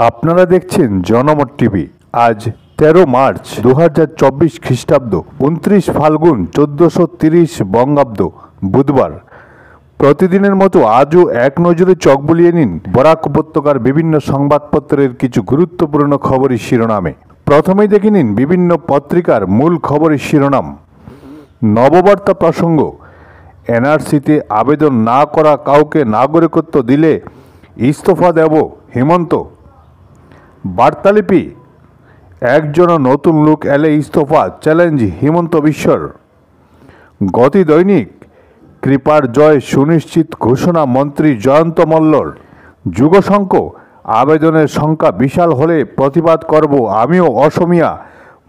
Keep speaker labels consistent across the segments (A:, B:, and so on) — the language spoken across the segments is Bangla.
A: আপনারা দেখছেন জনমত টিভি। আজ 13 মার্চ 2024 খ্রিস্টাব্দ, 29 ফাল্গুন 1430 বঙ্গাব্দ, বুধবার। প্রতিদিনের মতো আজও এক নজরে চোখ বুলিয়ে নিন বরাক উপত্যকার বিভিন্ন সংবাদপত্রের কিছু গুরুত্বপূর্ণ খবরের শিরোনামে। প্রথমেই দেখে নিন বিভিন্ন পত্রিকার মূল খবরের শিরোনাম। নববার্তা প্রসঙ্গ, এনআরসিতে আবেদন না করা কাউকে নাগরিকত্ব দিলে ইস্তফা দেব হিমন্ত। বার্তালিপি, একজন নতুন লোক এলে ইস্তফা, চ্যালেঞ্জ হিমন্ত বিশ্বর। গতি দৈনিক, কৃপার জয় সুনিশ্চিত ঘোষণা মন্ত্রী জয়ন্ত মল্লর। যুগশঙ্খ, আবেদনের সংখ্যা বিশাল হলে প্রতিবাদ করব আমিও অসমিয়া,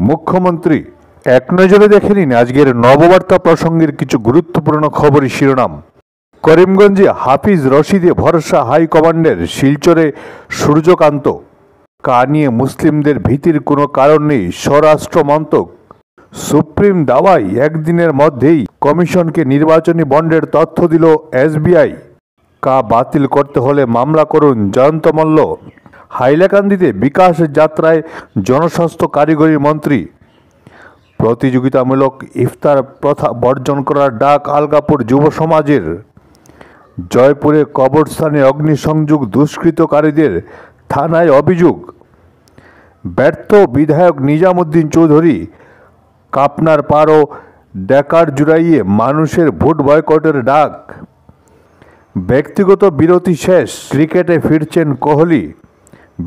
A: মুখ্যমন্ত্রী। এক নজরে দেখে নিন আজকের নববার্তা প্রসঙ্গের কিছু গুরুত্বপূর্ণ খবরের শিরোনাম। করিমগঞ্জে হাফিজ রশিদে ভরসা হাইকমান্ডের, শিলচরে সূর্যকান্ত। কা নিয়ে মুসলিমদের ভীতির কোনো কারণ নেই, স্বরাষ্ট্র মন্ত্রক। সুপ্রিম দাওয়ায় একদিনের মধ্যেই কমিশনকে নির্বাচনী বন্ডের তথ্য দিল এসবিআই। কা বাতিল করতে হলে মামলা করুন, জয়ন্ত মল্ল। হাইলাকান্দিতে বিকাশ যাত্রায় জনস্বাস্থ্য কারিগরি মন্ত্রী। প্রতিযোগিতামূলক ইফতার প্রথা বর্জন করার ডাক আলগাপুর যুব সমাজের। জয়পুরে কবরস্থানে অগ্নিসংযোগ দুষ্কৃতকারীদের, থানায় অভিযোগ। ব্যর্থ বিধায়ক নিজামুদ্দিন চৌধুরী, কাপনার পার ও ডেকার জুড়াইয়ে মানুষের ভোট বয়কটের ডাক। ব্যক্তিগত বিরতি শেষ, ক্রিকেটে ফিরছেন কোহলি।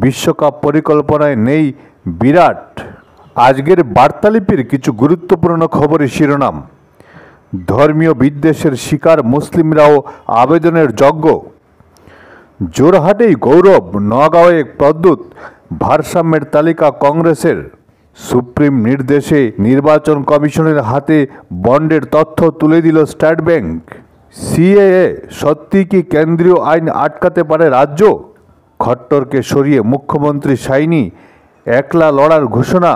A: বিশ্বকাপ পরিকল্পনায় নেই বিরাট। আজকের বার্তালিপির কিছু গুরুত্বপূর্ণ খবরের শিরোনাম। ধর্মীয় বিদ্বেষের শিকার মুসলিমরাও আবেদনের যোগ্য। জোরহাটেই গৌরব, নগাঁওয়ে প্রদ্যুৎ, ভারসাম্যের তালিকা কংগ্রেসের। সুপ্রিম নির্দেশে নির্বাচন কমিশনের হাতে বন্ডের তথ্য তুলে দিল স্টেট ব্যাংক। সিএএ সত্যি কি কেন্দ্রীয় আইন আটকাতে পারে রাজ্য? খট্টরকে সরিয়ে মুখ্যমন্ত্রী সাইনি, একলা লড়ার ঘোষণা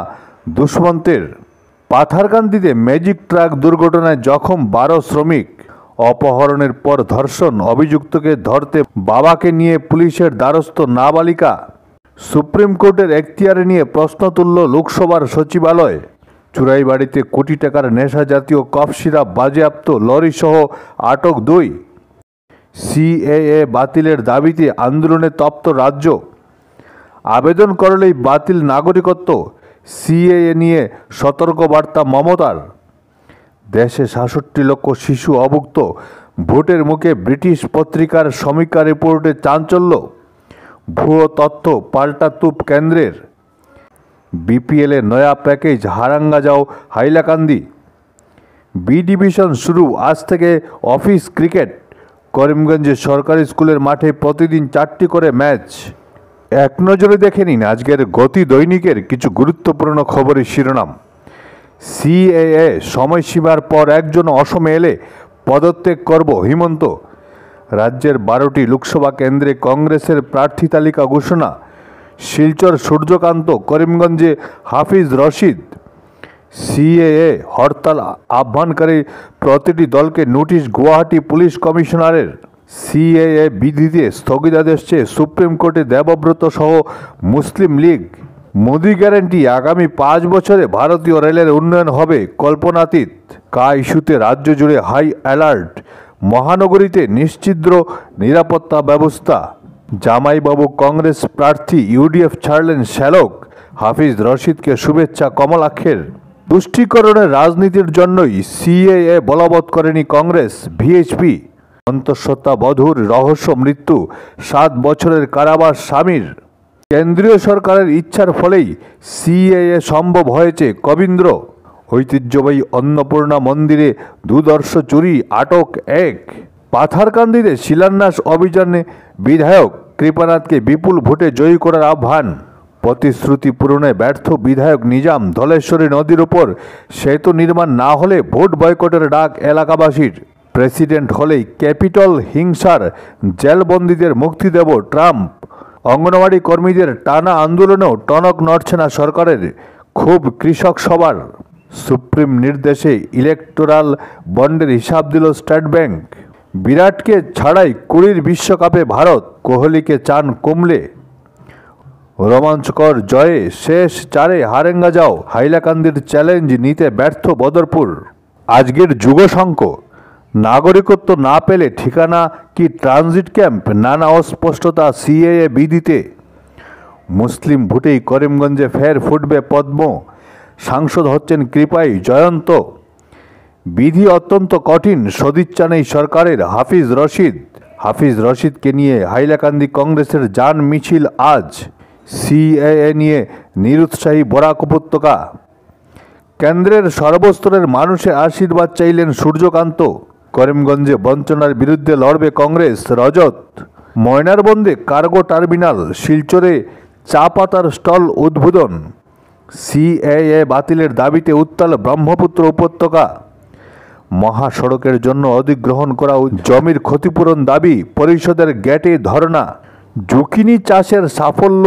A: দুষ্মন্তের। পাথারকান্দিতে ম্যাজিক ট্রাক দুর্ঘটনায় জখম 12 শ্রমিক। অপহরণের পর ধর্ষণ, অভিযুক্তকে ধরতে বাবাকে নিয়ে পুলিশের দ্বারস্থ নাবালিকা। সুপ্রিম কোর্টের এখতিয়ারে নিয়ে প্রশ্ন তুলল লোকসভার সচিবালয়। চুরাইবাড়িতে কোটি টাকার নেশা জাতীয় কফ সিরাপ বাজেয়াপ্ত, লরিসহ আটক 2। সিএএ বাতিলের দাবিতে আন্দোলনে তপ্ত রাজ্য। আবেদন করলেই বাতিল নাগরিকত্ব, সিএএ নিয়ে সতর্কবার্তা মমতার। দেশে 66 লক্ষ শিশু অভুক্ত, ভোটের মুখে ব্রিটিশ পত্রিকার সমীক্ষা রিপোর্টে চাঞ্চল্য। ভুয়ো তথ্য, পাল্টা তুপ কেন্দ্রের। বিপিএলে নয়া প্যাকেজ, হারাঙ্গা যাও হাইলাকান্দি। বি ডিভিশন শুরু, আজ থেকে অফিস ক্রিকেট। করিমগঞ্জে সরকারি স্কুলের মাঠে প্রতিদিন 4টি করে ম্যাচ। এক নজরে দেখে নিন আজকের গতি দৈনিকের কিছু গুরুত্বপূর্ণ খবরের শিরোনাম। সিএএ সময়সীমার পর একজন অসমে এলে পদত্যাগ করব হিমন্ত। রাজ্যের 12টি লোকসভা কেন্দ্রে কংগ্রেসের প্রার্থী তালিকা ঘোষণা। শিলচর সূর্যকান্ত, করিমগঞ্জে হাফিজ রশিদ। সিএএ হরতাল আহ্বানকারী প্রতিটি দলকে নোটিশ গুয়াহাটি পুলিশ কমিশনারের। সিএএ বিধিতে স্থগিতাদেশ চেয়ে সুপ্রিম কোর্টে দেবব্রত সহ মুসলিম লীগ। মোদি গ্যারান্টি, আগামী 5 বছরে ভারতীয় রেলের উন্নয়ন হবে কল্পনাতীত। কা ইস্যুতে রাজ্য জুড়ে হাই অ্যালার্ট, মহানগরীতে নিশ্ছিদ্র নিরাপত্তা ব্যবস্থা। জামাইবাবু কংগ্রেস প্রার্থী, ইউডিএফ ছাড়লেন শ্যালক। হাফিজ রশিদকে শুভেচ্ছা কমলাক্ষের। তুষ্টিকরণের রাজনীতির জন্যই সিএএ বলবৎ করেনি কংগ্রেস, ভিএইচপি। অন্তঃসত্ত্বা বধূর রহস্য মৃত্যু, 7 বছরের কারাবাস স্বামীর। কেন্দ্রীয় সরকারের ইচ্ছার ফলেই সিএএ সম্ভব হয়েছে, কবীন্দ্র। ঐতিহ্যবাহী অন্নপূর্ণা মন্দিরে দুধর্ষ চুরি, আটক 1। পাথারকান্দিতে শিলান্যাস অভিযানে বিধায়ক কৃপানাথকে বিপুল ভোটে জয়ী করার আহ্বান। প্রতিশ্রুতি পূরণে ব্যর্থ বিধায়ক নিজাম, ধলেশ্বরী নদীর উপর সেতু নির্মাণ না হলে ভোট বয়কটের ডাক এলাকাবাসীর। প্রেসিডেন্ট হলেই ক্যাপিটল হিংসার জেলবন্দীদের মুক্তি দেব ট্রাম্প। অঙ্গনওয়াড়ি কর্মীদের টানা আন্দোলনেও টনক নড়ছে না সরকারের, খুব কৃষক সবার। সুপ্রিম নির্দেশে ইলেকটোরাল বন্ডের হিসাব দিল স্টেট ব্যাংক। বিরাটকে ছাড়াই 20 বিশ্বকাপে ভারত, কোহলিকে চান কুমলে। রোমাঞ্চকর জয়ে শেষ 4-এ হারেঙ্গা যাও, হাইলাকান্দির চ্যালেঞ্জ নিতে ব্যর্থ বদরপুর। আজকের যুগশঙ্ক, নাগরিকত্ব না পেলে ঠিকানা কি ট্রানজিট ক্যাম্প, নানা অস্পষ্টতা সিএএ বিধিতে। মুসলিম ভোটেই করিমগঞ্জে ফের ফুটবে পদ্ম, সাংসদ হচ্ছেন কৃপাই জয়ন্ত। বিধি অত্যন্ত কঠিন, সদিচ্ছা নেই সরকারের, হাফিজ রশিদকে নিয়ে হাইলাকান্দি কংগ্রেসের যান মিছিল আজ। সিএএ নিয়ে নিরুৎসাহী বরাক উপত্যকা। কেন্দ্রের সর্বস্তরের মানুষের আশীর্বাদ চাইলেন সূর্যকান্ত। করিমগঞ্জে বঞ্চনার বিরুদ্ধে লড়বে কংগ্রেস, রজত। ময়নারবন্দে কার্গো টার্মিনাল, শিলচরে চা পাতার স্টল উদ্বোধন। সিএএ বাতিলের দাবিতে উত্তাল ব্রহ্মপুত্র উপত্যকা। মহাসড়কের জন্য অধিগ্রহণ করা জমির ক্ষতিপূরণ দাবি, পরিষদের গেটে ধর্ণা। জুকিনি চাষের সাফল্য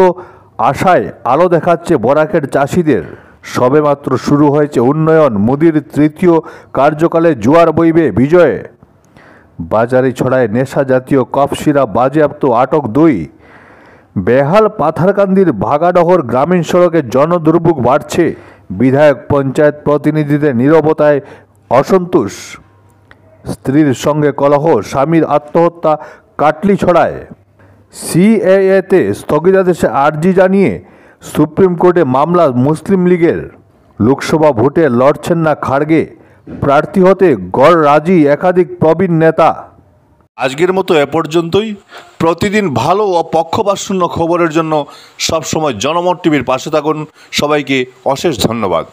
A: আশায় আলো দেখাচ্ছে বরাকের চাষিদের। সবেমাত্র শুরু হয়েছে উন্নয়ন, মোদির তৃতীয় কার্যকালে জোয়ার বইবে বিজয়ে। বাজারে ছড়ায় নেশা জাতীয় কফ সিরাপ বাজেয়াপ্ত, আটক 2। বেহাল পাথারকান্দির ভাগাডহর গ্রামীণ সড়কে জনদুর্ভোগ বাড়ছে, বিধায়ক পঞ্চায়েত প্রতিনিধিদের নীরবতায় অসন্তোষ। স্ত্রীর সঙ্গে কলহ, স্বামীর আত্মহত্যা কাটলিছড়ায়। সিএএতে স্থগিতাদেশে আর্জি জানিয়ে সুপ্রিম কোর্টে মামলা মুসলিম লীগের। লোকসভা ভোটে লড়ছেন না খাড়গে, প্রার্থী হতে গড় রাজি একাধিক প্রবীণ নেতা।
B: আজকের মতো এ পর্যন্তই। প্রতিদিন ভালো ও পক্ষপাতশূন্য খবরের জন্য সবসময় জনমত টিভির পাশে থাকুন। সবাইকে অশেষ ধন্যবাদ।